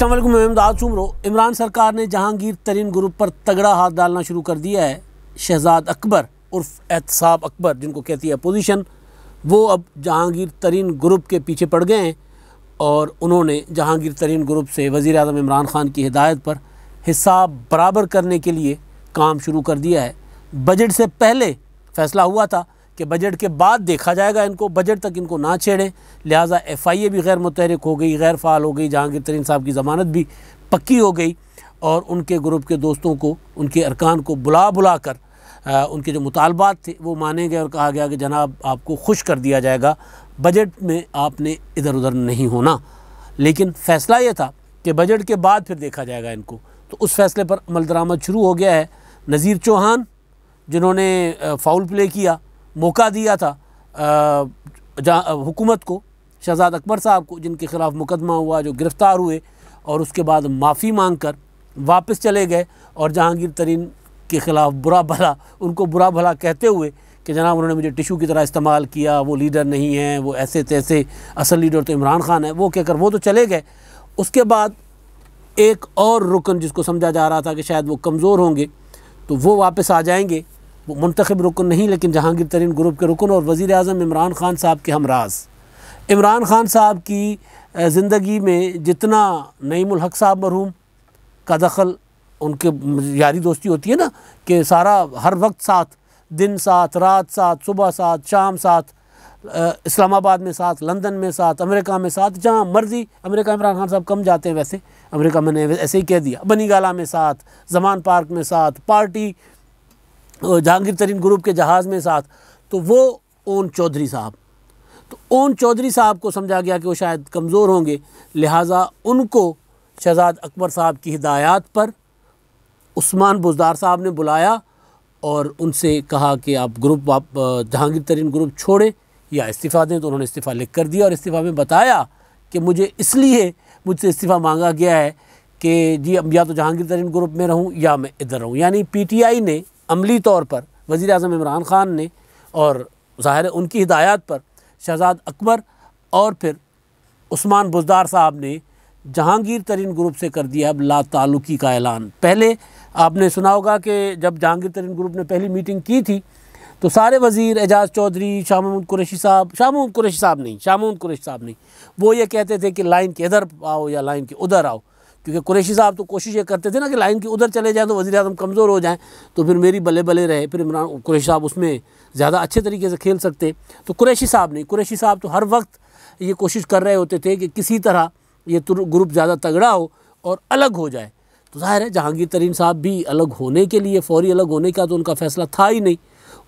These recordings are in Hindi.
अस्सलाम वालेकुम, मैं इमदाद चुमरो। इमरान सरकार ने जहांगीर तरीन ग्रुप पर तगड़ा हाथ डालना शुरू कर दिया है। शहजाद अकबर उर्फ एहतसाब अकबर, जिनको कहती है अपोजिशन, वो अब जहांगीर तरीन ग्रुप के पीछे पड़ गए हैं और उन्होंने जहांगीर तरीन ग्रुप से वज़ीर आज़म इमरान ख़ान की हिदायत पर हिसाब बराबर करने के लिए काम शुरू कर दिया है। बजट से पहले फ़ैसला हुआ था कि बजट के बाद देखा जाएगा इनको, बजट तक इनको ना छेड़ें। लिहाजा FIA भी गैर मुतहरिक हो गई, गैर फ़ाल हो गई। जहांगीर तरीन साहब की ज़मानत भी पक्की हो गई और उनके ग्रुप के दोस्तों को, उनके अरकान को बुला कर उनके जो मुतालबात थे वो माने गए और कहा गया कि जनाब आपको खुश कर दिया जाएगा, बजट में आपने इधर उधर नहीं होना। लेकिन फ़ैसला ये था कि बजट के बाद फिर देखा जाएगा इनको, तो उस फैसले पर अमल दरामद शुरू हो गया है। नज़ीर चौहान, जिन्होंने फाउल प्ले किया, मौका दिया था हुकूमत को, शहजाद अकबर साहब को, जिनके ख़िलाफ़ मुकदमा हुआ, जो गिरफ़्तार हुए और उसके बाद माफ़ी मांग कर वापस चले गए और जहांगीर तरीन के ख़िलाफ़ उनको बुरा भला कहते हुए कि जनाब उन्होंने मुझे टिशू की तरह इस्तेमाल किया, वो लीडर नहीं है, वो ऐसे तैसे, असल लीडर तो इमरान ख़ान है, वो कहकर वो तो चले गए। उसके बाद एक और रुकन जिसको समझा जा रहा था कि शायद वो कमज़ोर होंगे तो वो वापस आ जाएंगे, वो मुंतखब रुकन नहीं लेकिन जहांगीर तरीन ग्रुप के रुकन और वज़ीर आज़म इमरान ख़ान साहब के हमराज। इमरान ख़ान साहब की ज़िंदगी में जितना नईमुल हक साहब मरहूम का दखल, उनके यारी दोस्ती होती है ना कि सारा हर वक्त साथ, दिन साथ, रात साथ, सुबह साथ, शाम साथ, इस्लामाबाद में साथ, लंदन में साथ, अमेरिका में साथ, जहाँ मर्ज़ी। अमेरिका इमरान ख़ान साहब कम जाते हैं वैसे, अमेरिका मैंने ऐसे ही कह दिया। बनीगाला में साथ, जमान पार्क में साथ, पार्टी जहांगीर तरीन ग्रुप के जहाज़ में साथ। तो वो ओन चौधरी साहब, तो ओन चौधरी साहब को समझा गया कि वो शायद कमज़ोर होंगे, लिहाजा उनको शहजाद अकबर साहब की हिदायत पर उस्मान बुज़दार साहब ने बुलाया और उनसे कहा कि आप जहांगीर तरीन ग्रुप छोड़ें या इस्तीफ़ा दें। तो उन्होंने इस्तीफ़ा लिख कर दिया और इस्तीफ़ा में बताया कि मुझसे इस्तीफ़ा मांगा गया है कि जी अब या तो जहांगीर तरीन ग्रुप में रहूं या मैं इधर रहूं। यानी PTI ने अमली तौर पर वज़ीर आज़म इमरान ख़ान ने और ज़ाहिर है उनकी हिदायत पर शहजाद अकबर और फिर उस्मान बुज़दार साहब ने जहांगीर तरीन ग्रुप से कर दिया अब ला ताल्लुकी का ऐलान। पहले आपने सुना होगा कि जब जहांगीर तरीन ग्रुप ने पहली मीटिंग की थी तो सारे वज़ीर, एजाज़ चौधरी, शाह महमूद कुरैशी साहब नहीं, वो ये कहते थे कि लाइन के इधर आओ या लाइन के उधर आओ, क्योंकि कुरैशी साहब तो कोशिश ये करते थे ना कि लाइन के उधर चले जाएँ तो वज़ीर आज़म कमज़ोर हो जाएँ, तो फिर मेरी बल्ले बल्ले रहे, फिर इमरान कुरैशी साहब उसमें ज़्यादा अच्छे तरीके से खेल सकते। तो कुरैशी साहब तो हर वक्त ये कोशिश कर रहे होते थे कि किसी तरह ये ग्रुप ज़्यादा तगड़ा हो और अलग हो जाए। तो ज़ाहिर है जहांगीर तरीन साहब भी अलग होने के लिए, फौरी अलग होने का तो उनका फ़ैसला था ही नहीं।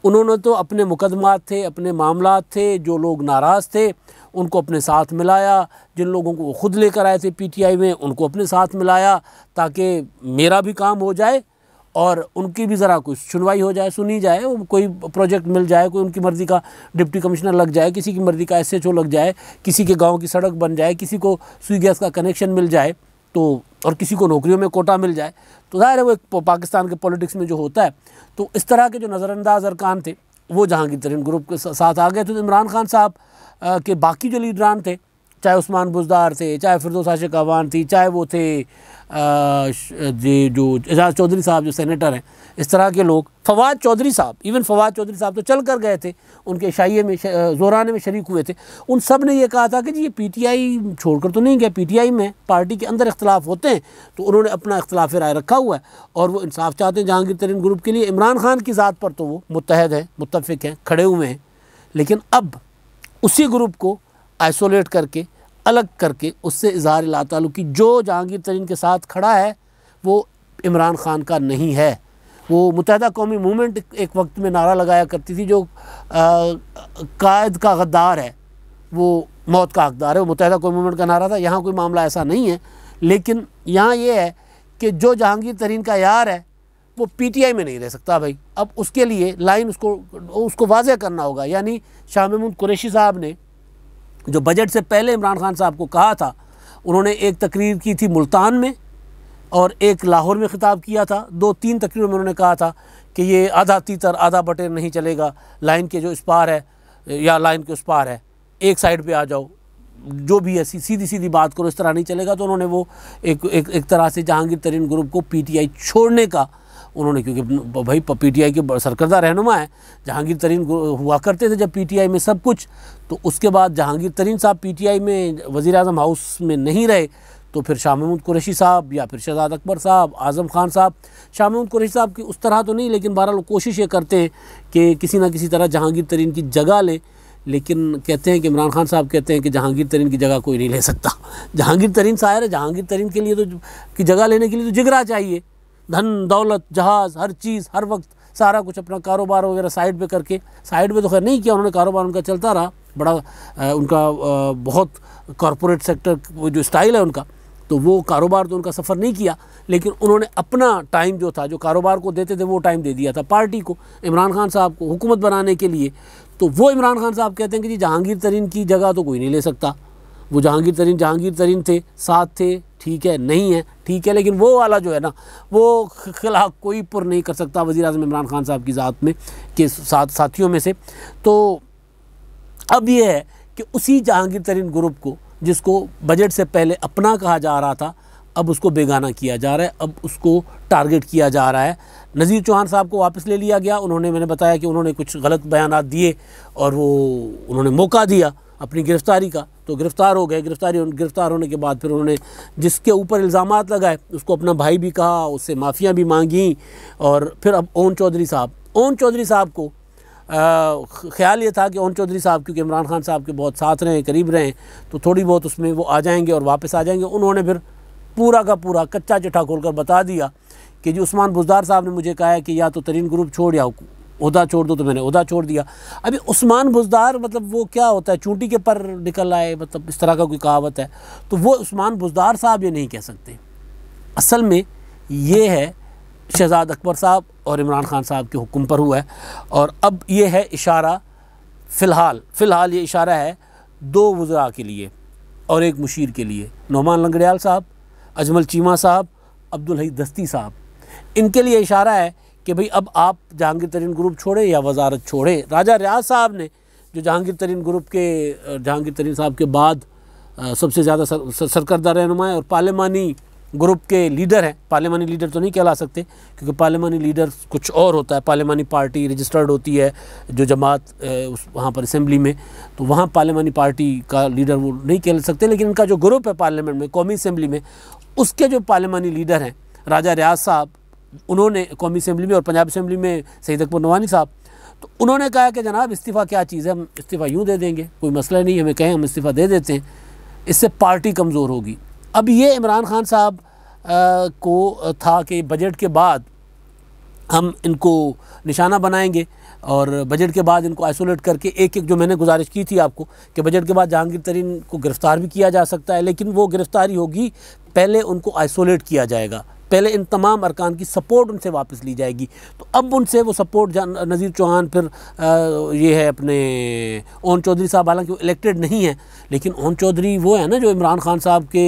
उन्होंने तो अपने मुकदमात थे, अपने मामलात थे, जो लोग नाराज़ थे उनको अपने साथ मिलाया, जिन लोगों को वो ख़ुद लेकर आए थे PTI में उनको अपने साथ मिलाया ताकि मेरा भी काम हो जाए और उनकी भी ज़रा कुछ सुनवाई हो जाए, सुनी जाए, कोई प्रोजेक्ट मिल जाए, कोई उनकी मर्ज़ी का डिप्टी कमिश्नर लग जाए, किसी की मर्ज़ी का SHO लग जाए, किसी के गांव की सड़क बन जाए, किसी को सुई गैस का कनेक्शन मिल जाए, तो और किसी को नौकरियों में कोटा मिल जाए। तो ज़ाहिर है वो एक पाकिस्तान के पॉलिटिक्स में जो होता है। तो इस तरह के जो नज़रअंदाज अरकान थे वो जहांगीर तरीन ग्रुप के साथ आ गए थे। तो इमरान ख़ान साहब के बाकी जो लीडरान थे, चाहे उस्मान बुज़दार थे, चाहे फिरदौस आशिक़ अवान थी, चाहे वो थे जो एजाज़ चौधरी साहब जो सेनेटर हैं, इस तरह के लोग, फवाद चौधरी साहब तो चल कर गए थे, उनके शाइये में ज़ोराने में शरीक हुए थे। उन सब ने यह कहा था कि जी ये PTI छोड़कर तो नहीं गया, PTI में पार्टी के अंदर इख्तलाफ होते हैं, तो उन्होंने अपना इख्तलाफ राय रखा हुआ है और वो इंसाफ चाहते हैं जहांगीर तरीन ग्रुप के लिए। इमरान ख़ान की ज़ात पर तो वो मुत्तहद हैं, मुत्तफ़िक़ हैं, खड़े हुए हैं, लेकिन अब उसी ग्रुप को आइसोलेट करके, अलग करके, उससे इज़हार ला ताल्लुकी जो जहांगीर तरीन के साथ खड़ा है वो इमरान ख़ान का नहीं है। वो मुत्तहदा कौमी मूवमेंट एक वक्त में नारा लगाया करती थी, जो कायद का गद्दार है वो मौत का हकदार है, वो मुत्तहदा कौमी मूवमेंट का नारा था। यहाँ कोई मामला ऐसा नहीं है, लेकिन यहाँ ये है कि जो जहांगीर तरीन का यार है वो PTI में नहीं रह सकता भाई। अब उसके लिए लाइन उसको वाज़ेह करना होगा। यानी शाह महमूद कुरैशी साहब ने जो बजट से पहले इमरान ख़ान साहब को कहा था, उन्होंने एक तकरीर की थी मुल्तान में और एक लाहौर में ख़िताब किया था। 2-3 तकरीरों में उन्होंने कहा था कि ये आधा तीतर आधा बटेर नहीं चलेगा, लाइन के जो इस पार है या लाइन के उस पार है, एक साइड पे आ जाओ, जो भी है सीधी सीधी बात करो, इस तरह नहीं चलेगा। तो उन्होंने वो एक तरह से जहांगीर तरीन ग्रुप को पीटीआई छोड़ने का उन्होंने, क्योंकि भाई पीटीआई के सरकर्दा रहनुमा है जहांगीर तरीन हुआ करते थे जब पीटीआई में सब कुछ। तो उसके बाद जहांगीर तरीन साहब पीटीआई में वज़ीर आज़म हाउस में नहीं रहे, तो फिर शाह महमूद कुरैशी साहब या फिर शहजाद अकबर साहब, आज़म खान साहब, शाह महमूद कुरैशी साहब की उस तरह तो नहीं, लेकिन बहरहाल कोशिश ये करते हैं कि किसी ना किसी तरह जहांगीर तरीन की जगह ले। लेकिन कहते हैं कि इमरान खान साहब कहते हैं कि जहांगीर तरीन की जगह कोई नहीं ले सकता। जहांगीर तरीन शायर है, जहांगीर तरीन के लिए तो की जगह लेने के लिए तो जिगरा चाहिए, धन दौलत जहाज़ हर चीज़ हर वक्त सारा कुछ अपना कारोबार वगैरह साइड पे करके, साइड पे तो खैर नहीं किया उन्होंने, कारोबार उनका चलता रहा, बड़ा उनका बहुत कॉरपोरेट सेक्टर वो जो स्टाइल है उनका, तो वो कारोबार तो उनका सफ़र नहीं किया, लेकिन उन्होंने अपना टाइम जो था, जो कारोबार को देते थे वो टाइम दे दिया था पार्टी को, इमरान खान साहब को हुकूमत बनाने के लिए। तो वो इमरान खान साहब कहते हैं कि जी जहांगीर तरीन की जगह तो कोई नहीं ले सकता। वो जहांगीर तरीन थे, साथ थे, ठीक है, नहीं है ठीक है, लेकिन वो वाला जो है ना वो खिलाफ कोई पुर नहीं कर सकता वज़ीर आज़म इमरान खान साहब की ज़ात में के साथियों में से। तो अब ये है कि उसी जहांगीर तरीन ग्रुप को, जिसको बजट से पहले अपना कहा जा रहा था, अब उसको बेगाना किया जा रहा है, अब उसको टारगेट किया जा रहा है। नज़ीर चौहान साहब को वापस ले लिया गया। मैंने बताया कि उन्होंने कुछ गलत बयानात दिए और वो उन्होंने मौका दिया अपनी गिरफ़्तारी का, तो गिरफ़्तार हो गए। गिरफ़्तार होने के बाद फिर उन्होंने जिसके ऊपर इल्ज़ामात लगाए उसको अपना भाई भी कहा, उससे माफ़ियाँ भी मांगी। और फिर अब ओन चौधरी साहब को ख़्याल ये था कि ओन चौधरी साहब क्योंकि इमरान खान साहब के बहुत साथ रहे, करीब रहे, तो थोड़ी बहुत उसमें वो आ जाएंगे और वापस आ जाएंगे। उन्होंने फिर पूरा का पूरा कच्चा चिट्ठा खोलकर बता दिया कि जो उस्मान बुज़दार साहब ने मुझे कहा है कि या तो तरीन ग्रुप छोड़ या ओहदा छोड़ दो, तो मैंने ओहदा छोड़ दिया। अभी उस्मान बुज़दार मतलब वो क्या होता है, चूंटी के पर निकल आए, मतलब इस तरह का कोई कहावत है। तो वो उस्मान बुज़दार साहब ये नहीं कह सकते, असल में ये है शहजाद अकबर साहब और इमरान खान साहब के हुक्म पर हुआ है। और अब ये है इशारा, फ़िलहाल ये इशारा है 2 वज़रा के लिए और 1 मुशीर के लिए, नौमान लंगड़ियाल साहब, अजमल चीमा साहब, अब्दुल हई दस्ती साहब। इनके लिए इशारा है कि भाई अब आप जहांगीर तरीन ग्रुप छोड़े या वजारत छोड़े। राजा रियाज साहब ने, जो जहांगीर तरीन साहब के बाद सबसे ज़्यादा सरकर्दा रहनुमा है और पार्लिमानी ग्रुप के लीडर हैं, पार्लिमानी लीडर तो नहीं कहला सकते क्योंकि पार्लिमानी लीडर कुछ और होता है, पार्लिमानी पार्टी रजिस्टर्ड होती है जो जमात उस वहाँ पर असेंबली में, तो वहाँ पार्लिमानी पार्टी का लीडर वो नहीं कह सकते। लेकिन इनका जो ग्रुप है पार्लियामेंट में, कौमी असेंबली में, उसके जो पार्लिमानी लीडर हैं राजा रियाज साहब, उन्होंने कौमी असेंबली में और पंजाब असेंबली में सईद अकबर नवानी साहब, तो उन्होंने कहा कि जनाब इस्तीफ़ा क्या चीज़ है, हम इस्तीफ़ा यूँ दे देंगे, कोई मसला नहीं, हमें कहें हम इस्तीफ़ा दे देते हैं, इससे पार्टी कमज़ोर होगी। अब ये इमरान खान साहब को था कि बजट के बाद हम इनको निशाना बनाएंगे और बजट के बाद इनको आइसोलेट करके एक जो मैंने गुजारिश की थी आपको कि बजट के बाद जहांगीर तरीन को गिरफ़्तार भी किया जा सकता है, लेकिन वो गिरफ़्तारी होगी, पहले उनको आइसोलेट किया जाएगा, पहले इन तमाम अरकान की सपोर्ट उनसे वापस ली जाएगी। तो अब उनसे वो सपोर्ट नज़ीर चौहान, फिर ये है अपने ओन चौधरी साहब, हालांकि वो इलेक्टेड नहीं है, लेकिन ओन चौधरी वो है ना जो इमरान खान साहब के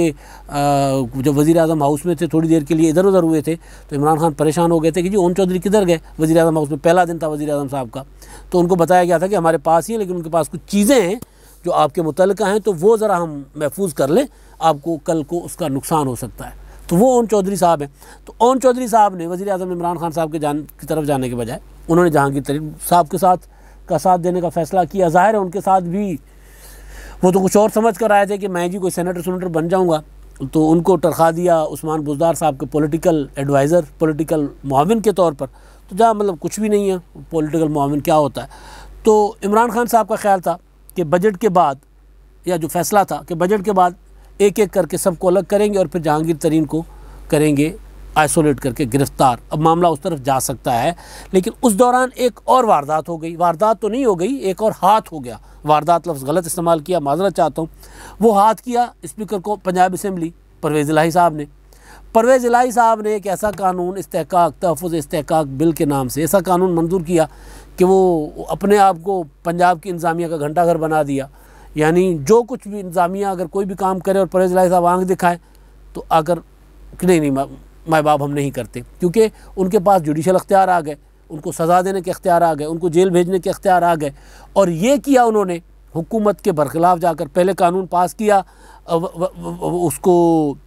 जब वज़ीर आज़म हाउस में थे थोड़ी देर के लिए इधर उधर हुए थे, तो इमरान खान परेशान हो गए थे कि जी ओन चौधरी किधर गए वज़ीर आज़म हाउस में, पहला दिन था वज़ीर आज़म साहब का, तो उनको बताया गया था कि हमारे पास ही है, लेकिन उनके पास कुछ चीज़ें हैं जो आपके मुतल्लिका हैं, तो वो ज़रा हम महफूज कर लें, आपको कल को उसका नुकसान हो सकता है। तो वो ओन चौधरी साहब हैं। तो ओन चौधरी साहब ने वज़ीर आज़म इमरान खान साहब की तरफ जाने के बजाय उन्होंने जहांगीर तरीन साहब के साथ देने का फ़ैसला किया। ज़ाहिर है उनके साथ भी वो तो कुछ और समझ कर आए थे कि मैं जी कोई सेनेटर बन जाऊँगा, तो उनको तरखा दिया उस्मान बुज़दार साहब के पॉलिटिकल एडवाइज़र, पॉलिटिकल मुआविन के तौर पर, तो जहाँ मतलब कुछ भी नहीं है पॉलिटिकल मुआविन क्या होता है। तो इमरान खान साहब का ख्याल था कि बजट के बाद, या जो फ़ैसला था कि बजट के बाद एक एक करके सबको अलग करेंगे और फिर जहांगीर तरीन को करेंगे आइसोलेट करके गिरफ़्तार। अब मामला उस तरफ जा सकता है, लेकिन उस दौरान एक और वारदात हो गई, वारदात तो नहीं हो गई, एक और हाथ हो गया, वारदात लफ्ज़ गलत इस्तेमाल किया, माज़रत चाहता हूँ। वो हाथ किया स्पीकर को पंजाब असेंबली परवेज़ इलाही साहब ने। परवेज़ इलाही साहब ने एक ऐसा कानून इस्तेहकाक, तहफ़्फ़ुज़ इस्तेहकाक बिल के नाम से ऐसा कानून मंजूर किया कि वो अपने आप को पंजाब की इंतज़ामिया का घंटा घर बना दिया। यानी जो कुछ भी इंतज़ामिया अगर कोई भी काम करे और परवेज़ इलाही साहब आंख दिखाएं तो आकर कि नहीं माए बाप हम नहीं करते, क्योंकि उनके पास जुडिशल अख्तियार आ गए, उनको सज़ा देने के अख्तियार आ गए, उनको जेल भेजने के अख्तियार आ गए। और ये किया उन्होंने हुकूमत के बरखिलाफ़ जाकर पहले कानून पास किया, उसको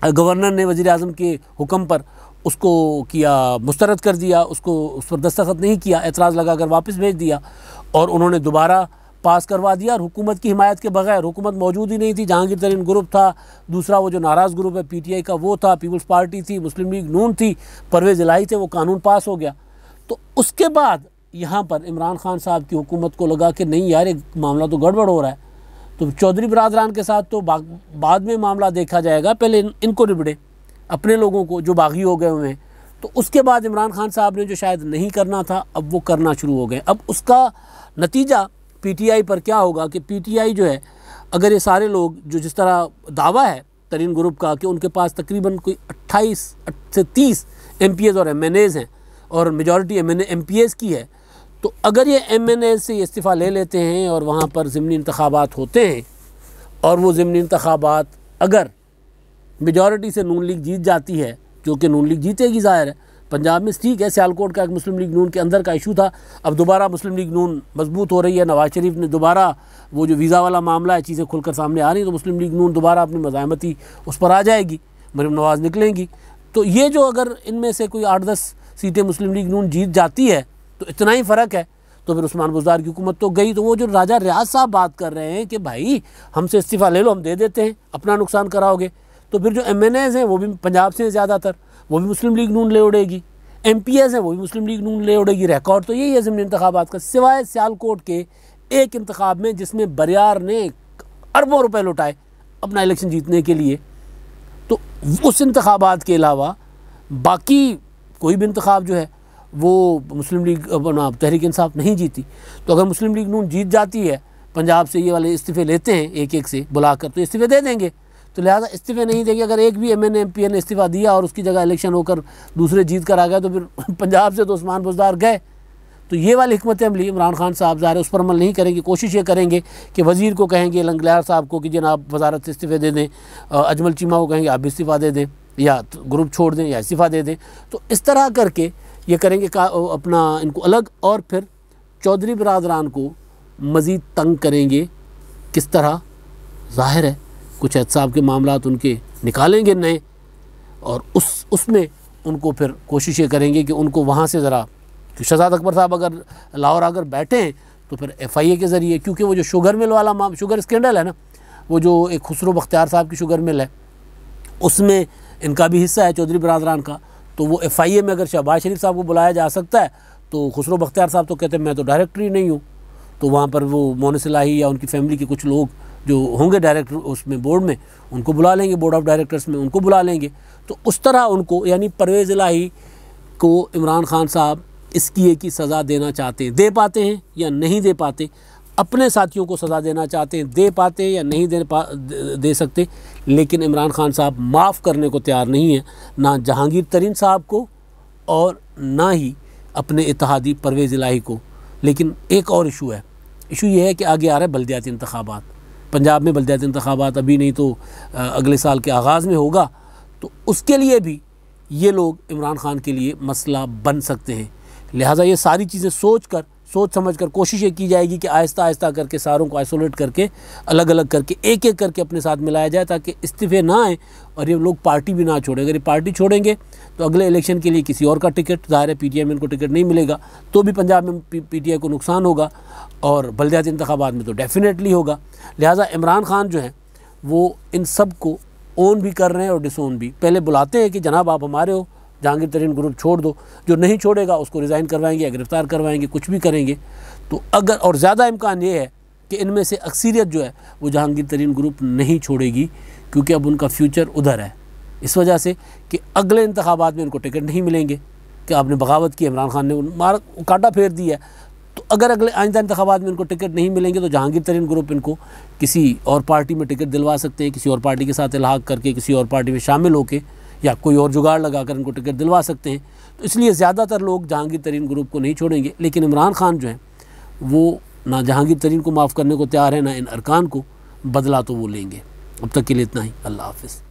गवर्नर ने वज़ीर आज़म के हुक्म पर उसको किया, मुस्तरद कर दिया, उसको उस पर दस्तखत नहीं किया, एतराज़ लगाकर वापस भेज दिया और उन्होंने दोबारा पास करवा दिया। और हुकूमत की हिमायत के बगैर, हुकूमत मौजूद ही नहीं थी, जहांगीर तरीन ग्रुप था, दूसरा वो जो नाराज़ ग्रुप है PTI का वो था, पीपल्स पार्टी थी, मुस्लिम लीग नून थी, परवेज़ इलाही थे, वो कानून पास हो गया। तो उसके बाद यहाँ पर इमरान खान साहब की हुकूमत को लगा कि नहीं यार, एक मामला तो गड़बड़ हो रहा है, तो चौधरी बरादरान के साथ तो बाद में मामला देखा जाएगा, पहले इनको निबड़े, अपने लोगों को जो बागी हो गए हुए हैं। तो उसके बाद इमरान खान साहब ने जो शायद नहीं करना था, अब वो करना शुरू हो गए। अब उसका नतीजा PTI पर क्या होगा कि PTI जो है, अगर ये सारे लोग जो जिस तरह दावा है तरीन ग्रुप का कि उनके पास तकरीबन कोई 28 से 30 MPs और MNAs हैं और मेजॉरिटी MPs की है, तो अगर ये MNAs से इस्तीफ़ा ले लेते हैं और वहाँ पर ज़िमनी इंतखाबात होते हैं और वो ज़िमनी इंतखाबात अगर मेजॉरिटी से नून लीग जीत जाती है, जो कि नून लीग जीतेगी ज़ाहिर है, पंजाब में ठीक है, सियालकोट का एक मुस्लिम लीग नून के अंदर का इशू था, अब दोबारा मुस्लिम लीग नून मजबूत हो रही है, नवाज शरीफ ने दोबारा वो जो वीज़ा वाला मामला है, चीज़ें खुलकर सामने आ रही हैं, तो मुस्लिम लीग नून दोबारा अपनी मज़ाहमती उस पर आ जाएगी, मरीम नवाज़ निकलेंगी। तो ये जो अगर इनमें से कोई 8-10 सीटें मुस्लिम लीग नून जीत जाती है तो इतना ही फ़र्क है, तो फिर उस्मान बुज़दार की हुकूमत तो गई। तो वो जो राजा रियाज साहब बात कर रहे हैं कि भाई हमसे इस्तीफ़ा ले लो, हम दे देते हैं, अपना नुकसान कराओगे, तो फिर जो MNAs हैं वो भी पंजाब से ज़्यादातर वो भी मुस्लिम लीग नून ले उड़ेगी, MPs हैं वो भी मुस्लिम लीग नून ले उड़ेगी। रिकॉर्ड तो यही है ज़िमनी इंतखाबात का, सिवाय सियालकोट के एक इंतखाब में जिसमें बरियार ने अरबों रुपए लुटाए अपना इलेक्शन जीतने के लिए। तो उस इंतखाबात के अलावा बाकी कोई भी इंतखाब जो है वो मुस्लिम लीग तहरीक इंसाफ नहीं जीती। तो अगर मुस्लिम लीग नून जीत जाती है, पंजाब से ये वाले इस्तीफ़े लेते हैं एक एक से बुलाकर, तो इस्तीफ़े दे देंगे। तो लिहाजा इस्तीफ़े नहीं देंगे। अगर एक भी MNA MPA ने इस्तीफ़ा दिया और उसकी जगह इलेक्शन होकर दूसरे जीत कर आ गए, तो फिर पंजाब से तो उस्मान बुज़दार गए। तो ये वाली हिकमत अमली इमरान खान साहब ज़ाहिर उस पर अमल नहीं करेंगे। कोशिश ये करेंगे कि वज़ीर को कहेंगे, लंगलार साहब को कि जनाब वजारत से इस्तीफ़े दे दें, अजमल चीमा को कहेंगे आप भी इस्तीफ़ा दे दें या ग्रुप छोड़ दें या इस्तीफ़ा दे दें। तो इस तरह करके ये करेंगे अपना इनको अलग, और फिर चौधरी बरादरान को मज़ीद तंग करेंगे। किस तरह? ज़ाहिर है कुछ एहतसाब के मामलात उनके निकालेंगे नए, और उसमें उनको फिर कोशिश ये करेंगे कि उनको वहाँ से ज़रा, शहजाद अकबर साहब अगर लाहौर आकर बैठे हैं तो फिर FIA के ज़रिए, क्योंकि वो जो शुगर मिल वाला शुगर स्कैंडल है ना, वो जो एक खुसरो बख्तियार साहब की शुगर मिल है, उसमें इनका भी हिस्सा है चौधरी बरादरान का। तो वो FIA में अगर शहबाज शरीफ साहब को बुलाया जा सकता है, तो खुसरो बख्तियार साहब तो कहते हैं मैं तो डायरेक्टर ही नहीं हूँ, तो वहाँ पर वो मोनिस इलाही या उनकी फैमिली के कुछ लोग जो होंगे डायरेक्टर उसमें बोर्ड में, उनको बुला लेंगे, बोर्ड ऑफ डायरेक्टर्स में उनको बुला लेंगे। तो उस तरह उनको, यानी परवेज़ इलाही को इमरान खान साहब इसकी एक ही सज़ा देना चाहते हैं। दे पाते हैं या नहीं दे पाते, अपने साथियों को सज़ा देना चाहते हैं, दे पाते हैं या नहीं दे सकते, लेकिन इमरान खान साहब माफ़ करने को तैयार नहीं है, ना जहांगीर तरीन साहब को और ना ही अपने इत्तेहादी परवेज़ इलाही को। लेकिन एक और इशू है, इशू ये है कि आगे आ रहा है बल्दियाती इंतखाबात। पंजाब में बल्दियाती इंतखाबात अभी नहीं तो अगले साल के आगाज़ में होगा, तो उसके लिए भी ये लोग इमरान खान के लिए मसला बन सकते हैं। लिहाजा ये सारी चीज़ें सोच समझ कर कोशिश ये की जाएगी कि आहिस्ता आहिस्ता करके सारों को आइसोलेट करके, अलग अलग करके, एक एक करके अपने साथ मिलाया जाए, ताकि इस्तीफ़े ना आए और ये लोग पार्टी भी ना छोड़ें। अगर ये पार्टी छोड़ेंगे तो अगले इलेक्शन के लिए किसी और का टिकट, ज़ाहिर है PTI में इनको टिकट नहीं मिलेगा, तो भी पंजाब में PTI को नुकसान होगा, और बल्दियाती इंतखाबात में तो डेफिनेटली होगा। लिहाजा इमरान खान जो है वो इन सब को ओन भी कर रहे हैं और डिसोन भी। पहले बुलाते हैं कि जनाब आप हमारे हो, जहांगीर तरीन ग्रुप छोड़ दो, जो नहीं छोड़ेगा उसको रिज़ाइन करवाएंगे या गिरफ़्तार करवाएंगे, कुछ भी करेंगे। तो अगर, और ज़्यादा इम्कान ये है कि इनमें से अक्सरियत जो है वो जहांगीर तरीन ग्रुप नहीं छोड़ेगी, क्योंकि अब उनका फ्यूचर उधर है, इस वजह से कि अगले इंतखाबात में उनको टिकट नहीं मिलेंगे कि आपने बगावत की, इमरान खान ने कांटा फेर दिया है। तो अगर अगले आइंदा इंतखाबात में इनको टिकट नहीं मिलेंगे, तो जहांगीर तरीन ग्रुप इनको किसी और पार्टी में टिकट दिलवा सकते हैं, किसी और पार्टी के साथ इल्हाक करके, किसी और पार्टी में शामिल होकर, या कोई और जुगाड़ लगाकर इनको टिकट दिलवा सकते हैं। तो इसलिए ज़्यादातर लोग जहांगीर तरीन ग्रुप को नहीं छोड़ेंगे। लेकिन इमरान खान जो है वो ना जहांगीर तरीन को माफ़ करने को तैयार है, ना इन अरकान को, बदला तो वो लेंगे। अब तक के लिए इतना ही। अल्लाह हाफ़िज़।